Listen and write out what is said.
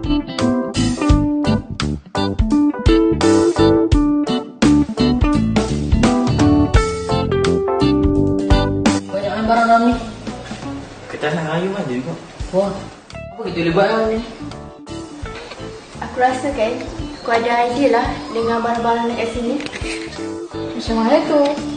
Banyak barang dalam ni. Kertas nak kayu aja kok. Wah, apa gitu lebat dalam ni? Aku rasa kan, aku ada idea lah dengan barang-barang kat sini. Macam mana tu?